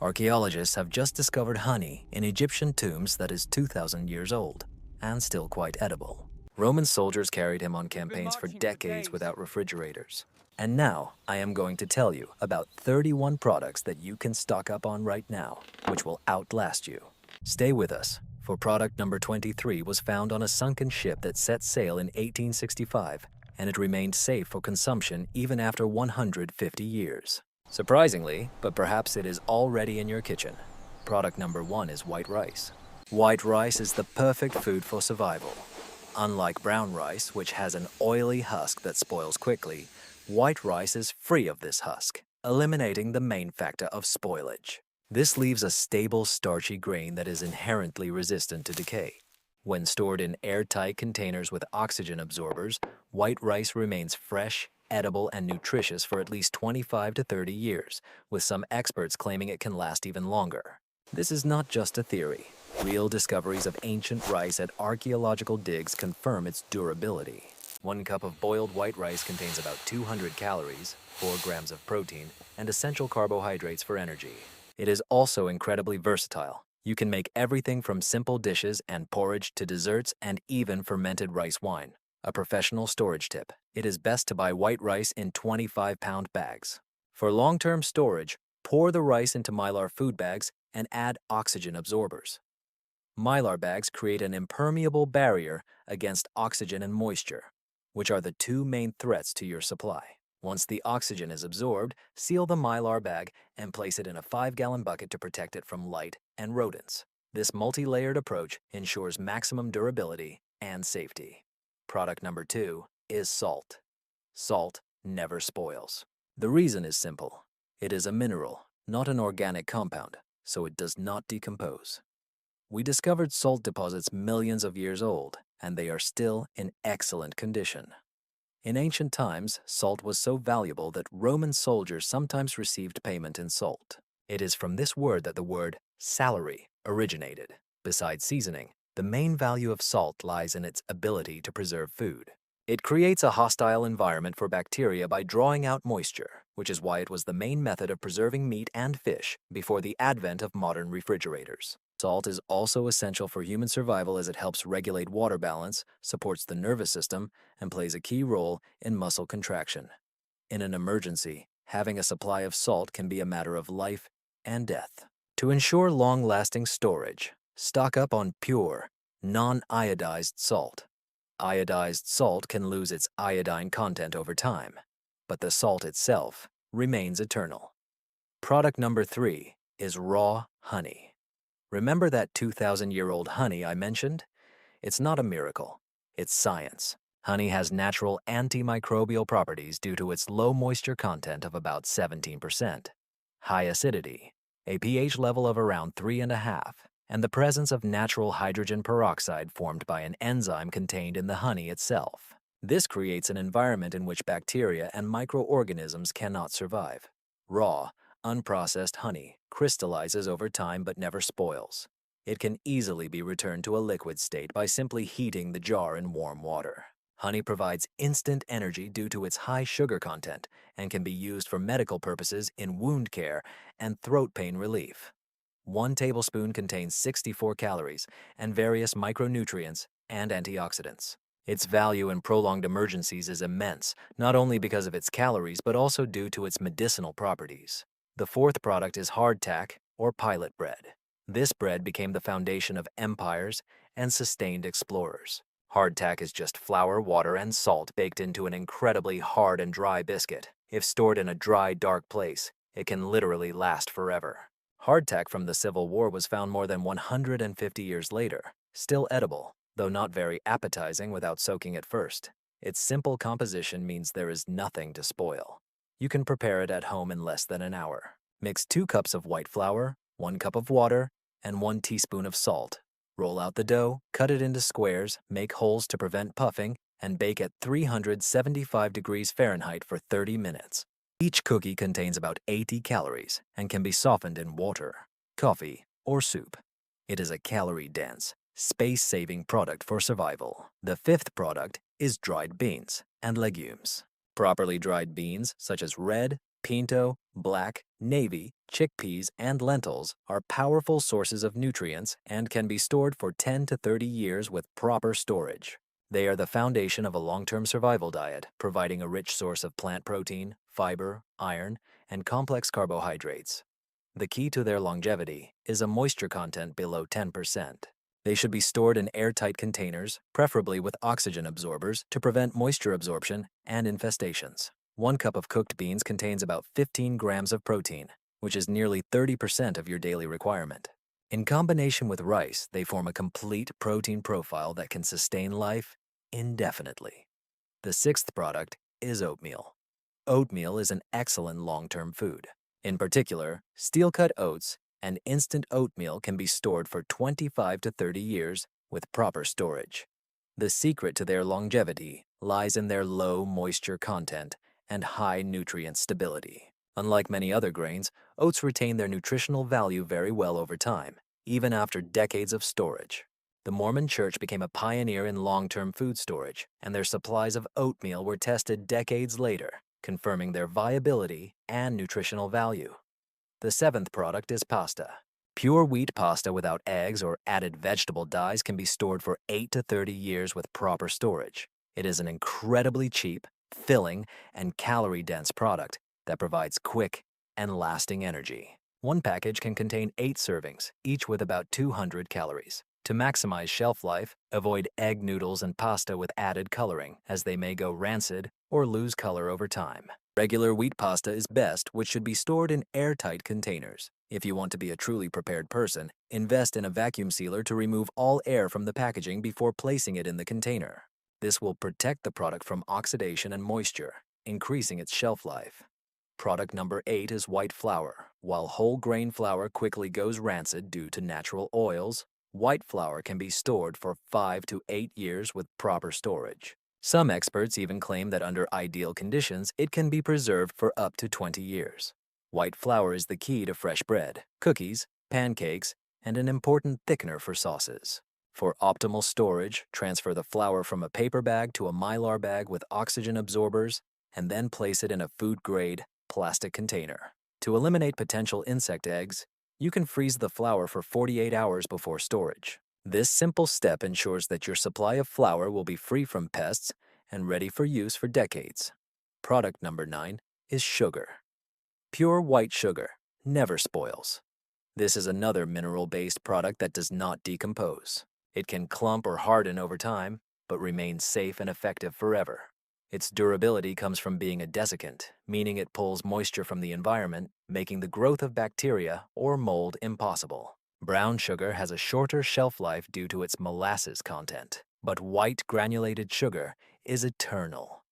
Archaeologists have just discovered honey in Egyptian tombs that is 2,000 years old and still quite edible. Roman soldiers carried him on campaigns for decades without refrigerators. And now I am going to tell you about 31 products that you can stock up on right now, which will outlast you. Stay with us, for product number 23 was found on a sunken ship that set sail in 1865, and it remained safe for consumption even after 150 years. Surprisingly, but perhaps it is already in your kitchen. Product number 1 is white rice. White rice is the perfect food for survival. Unlike brown rice, which has an oily husk that spoils quickly, white rice is free of this husk, eliminating the main factor of spoilage. This leaves a stable, starchy grain that is inherently resistant to decay. When stored in airtight containers with oxygen absorbers, white rice remains fresh, edible, and nutritious for at least 25 to 30 years, with some experts claiming it can last even longer. This is not just a theory. Real discoveries of ancient rice at archaeological digs confirm its durability. 1 cup of boiled white rice contains about 200 calories, 4 grams of protein, and essential carbohydrates for energy. It is also incredibly versatile. You can make everything from simple dishes and porridge to desserts and even fermented rice wine. A professional storage tip: it is best to buy white rice in 25-pound bags. For long-term storage, pour the rice into Mylar food bags and add oxygen absorbers. Mylar bags create an impermeable barrier against oxygen and moisture, which are the 2 main threats to your supply. Once the oxygen is absorbed, seal the Mylar bag and place it in a 5-gallon bucket to protect it from light and rodents. This multi-layered approach ensures maximum durability and safety. Product number 2 is salt. Salt never spoils. The reason is simple. It is a mineral, not an organic compound, so it does not decompose. We discovered salt deposits millions of years old, and they are still in excellent condition. In ancient times, salt was so valuable that Roman soldiers sometimes received payment in salt. It is from this word that the word salary originated. Besides seasoning, the main value of salt lies in its ability to preserve food. It creates a hostile environment for bacteria by drawing out moisture, which is why it was the main method of preserving meat and fish before the advent of modern refrigerators. Salt is also essential for human survival as it helps regulate water balance, supports the nervous system, and plays a key role in muscle contraction. In an emergency, having a supply of salt can be a matter of life and death. To ensure long-lasting storage, stock up on pure, non-iodized salt. Iodized salt can lose its iodine content over time, but the salt itself remains eternal. Product number 3 is raw honey. Remember that 2,000-year-old honey I mentioned? It's not a miracle. It's science. Honey has natural antimicrobial properties due to its low moisture content of about 17%, high acidity, a pH level of around 3.5, and the presence of natural hydrogen peroxide formed by an enzyme contained in the honey itself. This creates an environment in which bacteria and microorganisms cannot survive. Raw, unprocessed honey crystallizes over time but never spoils. It can easily be returned to a liquid state by simply heating the jar in warm water. Honey provides instant energy due to its high sugar content and can be used for medical purposes in wound care and throat pain relief. 1 tablespoon contains 64 calories and various micronutrients and antioxidants. Its value in prolonged emergencies is immense, not only because of its calories but also due to its medicinal properties. The 4th product is hardtack or pilot bread. This bread became the foundation of empires and sustained explorers. Hardtack is just flour, water, and salt baked into an incredibly hard and dry biscuit. If stored in a dry, dark place, it can literally last forever. Hardtack from the Civil War was found more than 150 years later, still edible, though not very appetizing without soaking it first. Its simple composition means there is nothing to spoil. You can prepare it at home in less than an hour. Mix 2 cups of white flour, 1 cup of water, and 1 teaspoon of salt. Roll out the dough, cut it into squares, make holes to prevent puffing, and bake at 375 degrees Fahrenheit for 30 minutes. Each cookie contains about 80 calories and can be softened in water, coffee, or soup. It is a calorie-dense, space-saving product for survival. The 5th product is dried beans and legumes. Properly dried beans, such as red, pinto, Black, navy, chickpeas, and lentils are powerful sources of nutrients and can be stored for 10 to 30 years with proper storage. They are the foundation of a long-term survival diet, providing a rich source of plant protein, fiber, iron, and complex carbohydrates. The key to their longevity is a moisture content below 10%. They should be stored in airtight containers, preferably with oxygen absorbers, to prevent moisture absorption and infestations. 1 cup of cooked beans contains about 15 grams of protein, which is nearly 30% of your daily requirement. In combination with rice, they form a complete protein profile that can sustain life indefinitely. The sixth product is oatmeal. Oatmeal is an excellent long-term food. In particular, steel-cut oats and instant oatmeal can be stored for 25 to 30 years with proper storage. The secret to their longevity lies in their low moisture content and high nutrient stability. Unlike many other grains, oats retain their nutritional value very well over time, even after decades of storage. The Mormon Church became a pioneer in long-term food storage, and their supplies of oatmeal were tested decades later, confirming their viability and nutritional value. The seventh product is pasta. Pure wheat pasta without eggs or added vegetable dyes can be stored for 8 to 30 years with proper storage. It is an incredibly cheap, filling, and calorie-dense product that provides quick and lasting energy. 1 package can contain 8 servings, each with about 200 calories. To maximize shelf life, avoid egg noodles and pasta with added coloring, as they may go rancid or lose color over time. Regular wheat pasta is best, which should be stored in airtight containers. If you want to be a truly prepared person, invest in a vacuum sealer to remove all air from the packaging before placing it in the container. This will protect the product from oxidation and moisture, increasing its shelf life. Product number 8 is white flour. While whole grain flour quickly goes rancid due to natural oils, white flour can be stored for 5 to 8 years with proper storage. Some experts even claim that under ideal conditions, it can be preserved for up to 20 years. White flour is the key to fresh bread, cookies, pancakes, and an important thickener for sauces. For optimal storage, transfer the flour from a paper bag to a mylar bag with oxygen absorbers, and then place it in a food-grade plastic container. To eliminate potential insect eggs, you can freeze the flour for 48 hours before storage. This simple step ensures that your supply of flour will be free from pests and ready for use for decades. Product number 9 is sugar. Pure white sugar never spoils. This is another mineral-based product that does not decompose. It can clump or harden over time, but remains safe and effective forever. Its durability comes from being a desiccant, meaning it pulls moisture from the environment, making the growth of bacteria or mold impossible. Brown sugar has a shorter shelf life due to its molasses content, but white granulated sugar is eternal.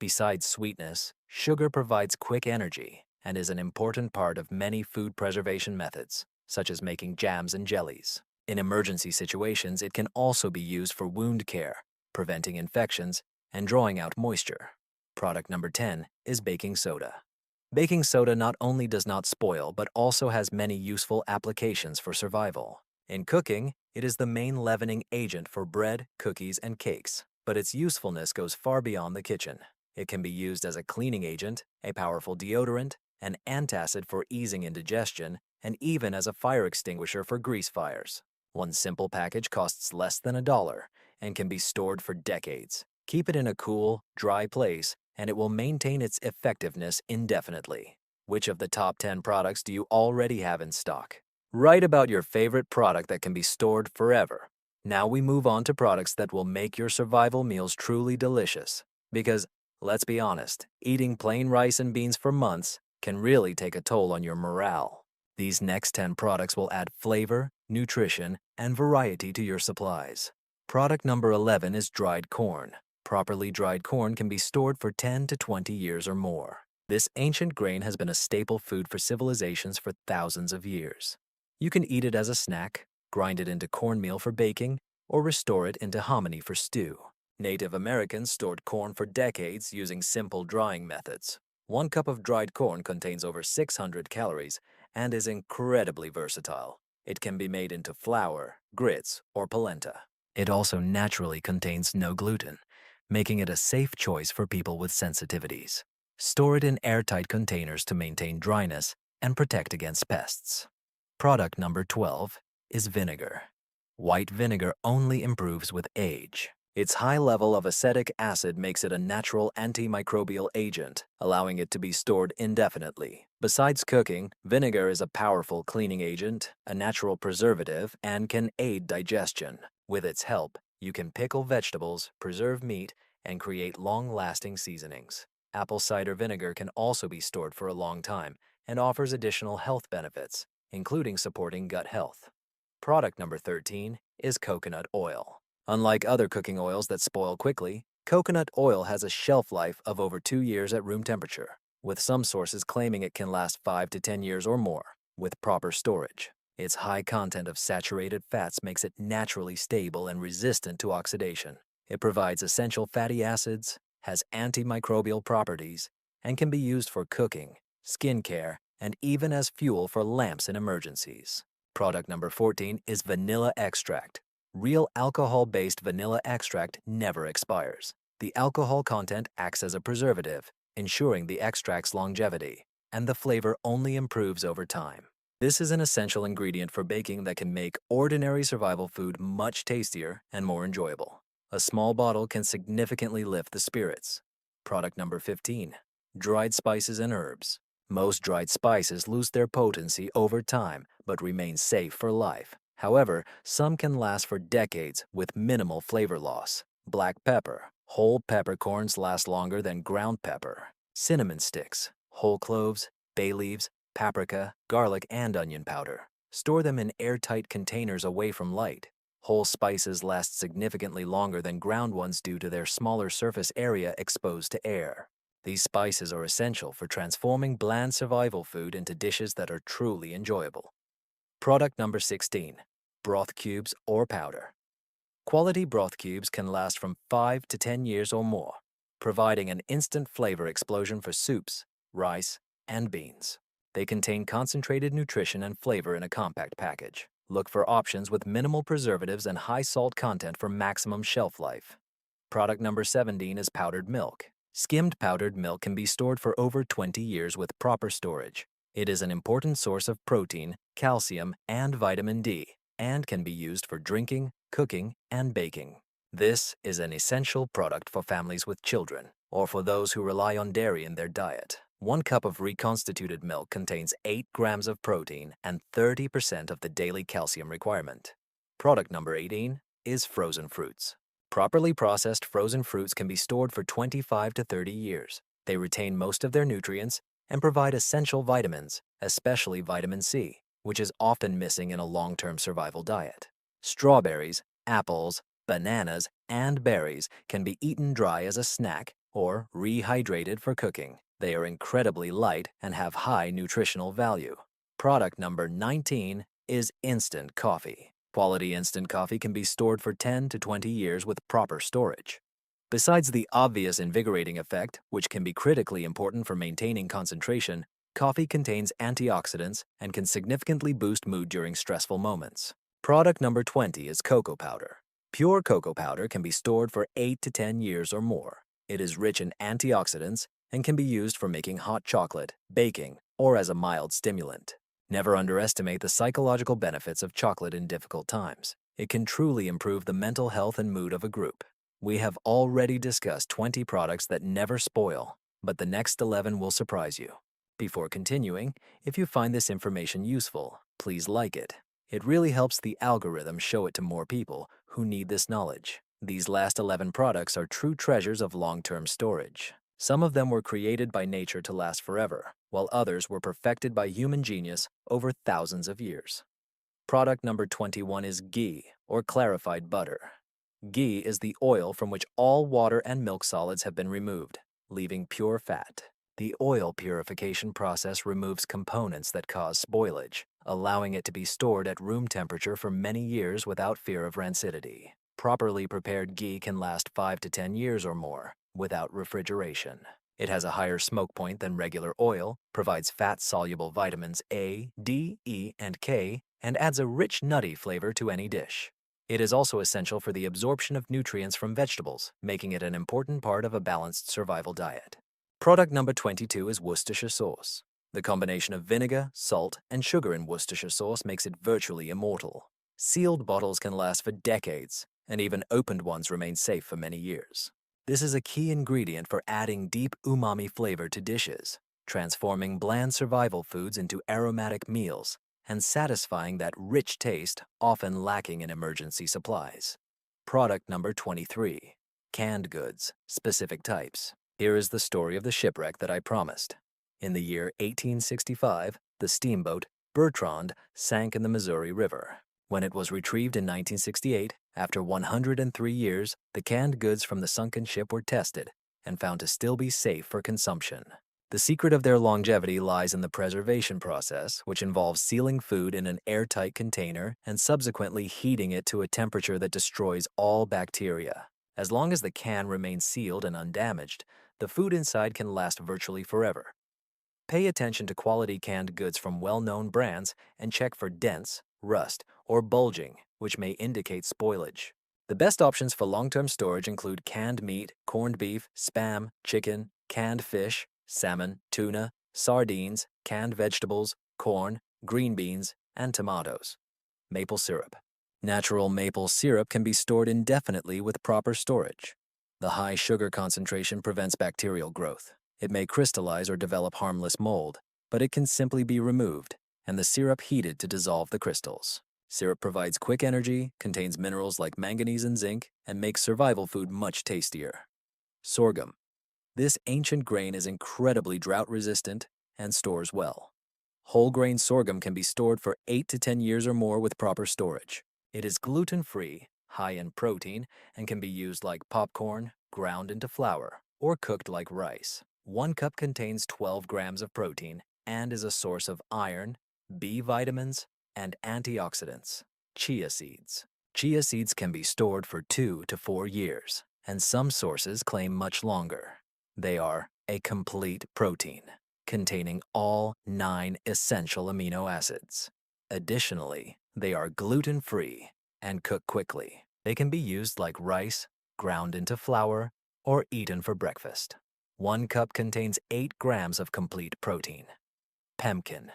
Besides sweetness, sugar provides quick energy and is an important part of many food preservation methods, such as making jams and jellies. In emergency situations, it can also be used for wound care, preventing infections, and drawing out moisture. Product number 10 is baking soda. Baking soda not only does not spoil, but also has many useful applications for survival. In cooking, it is the main leavening agent for bread, cookies, and cakes, but its usefulness goes far beyond the kitchen. It can be used as a cleaning agent, a powerful deodorant, an antacid for easing indigestion, and even as a fire extinguisher for grease fires. 1 simple package costs less than $1 and can be stored for decades. Keep it in a cool, dry place, and it will maintain its effectiveness indefinitely. Which of the top 10 products do you already have in stock? Write about your favorite product that can be stored forever. Now we move on to products that will make your survival meals truly delicious. Because, let's be honest, eating plain rice and beans for months can really take a toll on your morale. These next 10 products will add flavor, nutrition, and variety to your supplies. Product number 11 is dried corn. Properly dried corn can be stored for 10 to 20 years or more. This ancient grain has been a staple food for civilizations for thousands of years. You can eat it as a snack, grind it into cornmeal for baking, or restore it into hominy for stew. Native Americans stored corn for decades using simple drying methods. 1 cup of dried corn contains over 600 calories and is incredibly versatile. It can be made into flour, grits, or polenta. It also naturally contains no gluten, making it a safe choice for people with sensitivities. Store it in airtight containers to maintain dryness and protect against pests. Product number 12 is vinegar. White vinegar only improves with age. Its high level of acetic acid makes it a natural antimicrobial agent, allowing it to be stored indefinitely. Besides cooking, vinegar is a powerful cleaning agent, a natural preservative, and can aid digestion. With its help, you can pickle vegetables, preserve meat, and create long-lasting seasonings. Apple cider vinegar can also be stored for a long time and offers additional health benefits, including supporting gut health. Product number 13 is coconut oil. Unlike other cooking oils that spoil quickly, coconut oil has a shelf life of over 2 years at room temperature, with some sources claiming it can last 5 to 10 years or more with proper storage. Its high content of saturated fats makes it naturally stable and resistant to oxidation. It provides essential fatty acids, has antimicrobial properties, and can be used for cooking, skincare, and even as fuel for lamps in emergencies. Product number 14 is vanilla extract. Real alcohol-based vanilla extract never expires. The alcohol content acts as a preservative, ensuring the extract's longevity, and the flavor only improves over time. This is an essential ingredient for baking that can make ordinary survival food much tastier and more enjoyable. A small bottle can significantly lift the spirits. Product number 15, dried spices and herbs. Most dried spices lose their potency over time, but remain safe for life. However, some can last for decades with minimal flavor loss. Black pepper. Whole peppercorns last longer than ground pepper. Cinnamon sticks, whole cloves, bay leaves, paprika, garlic, and onion powder. Store them in airtight containers away from light. Whole spices last significantly longer than ground ones due to their smaller surface area exposed to air. These spices are essential for transforming bland survival food into dishes that are truly enjoyable. Product number 16, broth cubes or powder. Quality broth cubes can last from 5 to 10 years or more, providing an instant flavor explosion for soups, rice, and beans. They contain concentrated nutrition and flavor in a compact package. Look for options with minimal preservatives and high salt content for maximum shelf life. Product number 17 is powdered milk. Skimmed powdered milk can be stored for over 20 years with proper storage. It is an important source of protein, calcium, and vitamin D, and can be used for drinking, cooking, and baking. This is an essential product for families with children, or for those who rely on dairy in their diet. 1 cup of reconstituted milk contains 8 grams of protein and 30% of the daily calcium requirement. Product number 18 is frozen fruits. Properly processed frozen fruits can be stored for 25 to 30 years. They retain most of their nutrients and provide essential vitamins, especially vitamin C, which is often missing in a long-term survival diet. Strawberries, apples, bananas, and berries can be eaten dry as a snack or rehydrated for cooking. They are incredibly light and have high nutritional value. Product number 19 is instant coffee. Quality instant coffee can be stored for 10 to 20 years with proper storage. Besides the obvious invigorating effect, which can be critically important for maintaining concentration, coffee contains antioxidants and can significantly boost mood during stressful moments. Product number 20 is cocoa powder. Pure cocoa powder can be stored for 8 to 10 years or more. It is rich in antioxidants and can be used for making hot chocolate, baking, or as a mild stimulant. Never underestimate the psychological benefits of chocolate in difficult times. It can truly improve the mental health and mood of a group. We have already discussed 20 products that never spoil, but the next 11 will surprise you. Before continuing, if you find this information useful, please like it. It really helps the algorithm show it to more people who need this knowledge. These last 11 products are true treasures of long-term storage. Some of them were created by nature to last forever, while others were perfected by human genius over thousands of years. Product number 21 is ghee, or clarified butter. Ghee is the oil from which all water and milk solids have been removed, leaving pure fat. The oil purification process removes components that cause spoilage, allowing it to be stored at room temperature for many years without fear of rancidity. Properly prepared ghee can last 5 to 10 years or more without refrigeration. It has a higher smoke point than regular oil, provides fat-soluble vitamins A, D, E, and K, and adds a rich nutty flavor to any dish. It is also essential for the absorption of nutrients from vegetables, making it an important part of a balanced survival diet. Product number 22 is Worcestershire sauce. The combination of vinegar, salt, and sugar in Worcestershire sauce makes it virtually immortal. Sealed bottles can last for decades, and even opened ones remain safe for many years. This is a key ingredient for adding deep umami flavor to dishes, transforming bland survival foods into aromatic meals, and satisfying that rich taste often lacking in emergency supplies. Product number 23. Canned goods, specific types. Here is the story of the shipwreck that I promised. In the year 1865, the steamboat Bertrand sank in the Missouri River. When it was retrieved in 1968, after 103 years, the canned goods from the sunken ship were tested and found to still be safe for consumption. The secret of their longevity lies in the preservation process, which involves sealing food in an airtight container and subsequently heating it to a temperature that destroys all bacteria. As long as the can remains sealed and undamaged, the food inside can last virtually forever. Pay attention to quality canned goods from well-known brands and check for dents, rust, or bulging, which may indicate spoilage. The best options for long-term storage include canned meat, corned beef, Spam, chicken, canned fish, salmon, tuna, sardines, canned vegetables, corn, green beans, and tomatoes. Maple syrup. Natural maple syrup can be stored indefinitely with proper storage. The high sugar concentration prevents bacterial growth. It may crystallize or develop harmless mold, but it can simply be removed, and the syrup heated to dissolve the crystals. Syrup provides quick energy, contains minerals like manganese and zinc, and makes survival food much tastier. Sorghum. This ancient grain is incredibly drought-resistant and stores well. Whole grain sorghum can be stored for 8 to 10 years or more with proper storage. It is gluten-free, high in protein, and can be used like popcorn, ground into flour, or cooked like rice. 1 cup contains 12 grams of protein and is a source of iron, B vitamins, and antioxidants. Chia seeds. Chia seeds can be stored for 2 to 4 years, and some sources claim much longer. They are a complete protein, containing all 9 essential amino acids. Additionally, they are gluten-free and cook quickly. They can be used like rice, ground into flour, or eaten for breakfast. 1 cup contains 8 grams of complete protein. Pemmican.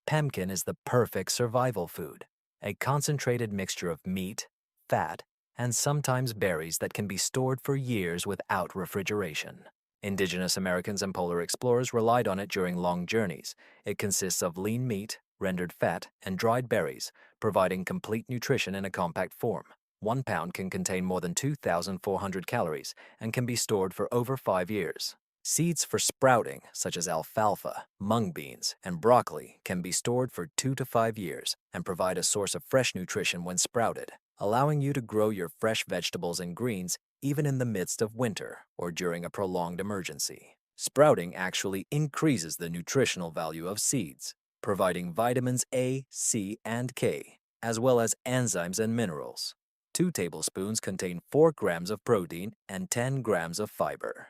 Pemmican is the perfect survival food, a concentrated mixture of meat, fat, and sometimes berries that can be stored for years without refrigeration. Indigenous Americans and polar explorers relied on it during long journeys. It consists of lean meat, rendered fat, and dried berries, providing complete nutrition in a compact form. 1 pound can contain more than 2,400 calories and can be stored for over 5 years. Seeds for sprouting, such as alfalfa, mung beans, and broccoli, can be stored for 2 to 5 years and provide a source of fresh nutrition when sprouted, allowing you to grow your fresh vegetables and greens even in the midst of winter or during a prolonged emergency. Sprouting actually increases the nutritional value of seeds, providing vitamins A, C, and K, as well as enzymes and minerals. 2 tablespoons contain 4 grams of protein and 10 grams of fiber.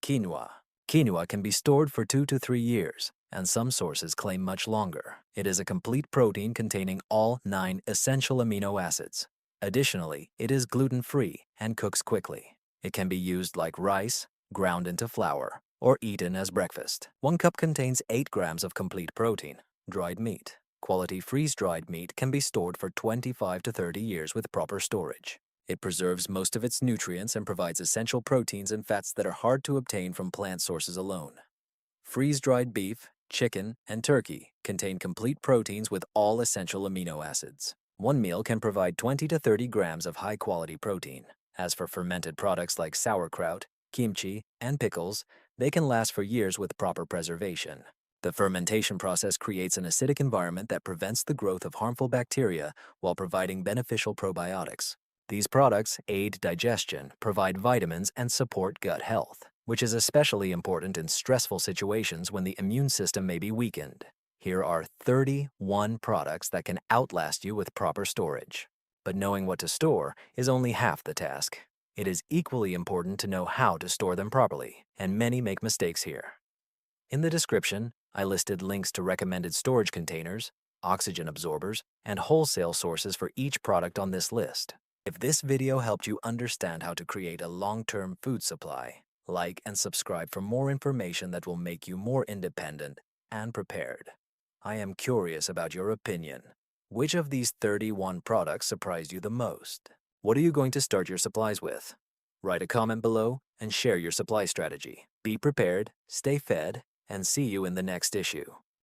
Quinoa. Quinoa can be stored for 2 to 3 years, and some sources claim much longer. It is a complete protein containing all 9 essential amino acids. Additionally, it is gluten-free and cooks quickly. It can be used like rice, ground into flour, or eaten as breakfast. 1 cup contains 8 grams of complete protein. Dried meat. Quality freeze-dried meat can be stored for 25 to 30 years with proper storage. It preserves most of its nutrients and provides essential proteins and fats that are hard to obtain from plant sources alone. Freeze-dried beef, chicken, and turkey contain complete proteins with all essential amino acids. 1 meal can provide 20 to 30 grams of high-quality protein. As for fermented products like sauerkraut, kimchi, and pickles, they can last for years with proper preservation. The fermentation process creates an acidic environment that prevents the growth of harmful bacteria while providing beneficial probiotics. These products aid digestion, provide vitamins, and support gut health, which is especially important in stressful situations when the immune system may be weakened. Here are 31 products that can outlast you with proper storage. But knowing what to store is only half the task. It is equally important to know how to store them properly, and many make mistakes here. In the description, I listed links to recommended storage containers, oxygen absorbers, and wholesale sources for each product on this list. If this video helped you understand how to create a long-term food supply, like, and subscribe for more information that will make you more independent and prepared. I am curious about your opinion. Which of these 31 products surprised you the most? What are you going to start your supplies with? Write a comment below and share your supply strategy. Be prepared, stay fed, and see you in the next issue.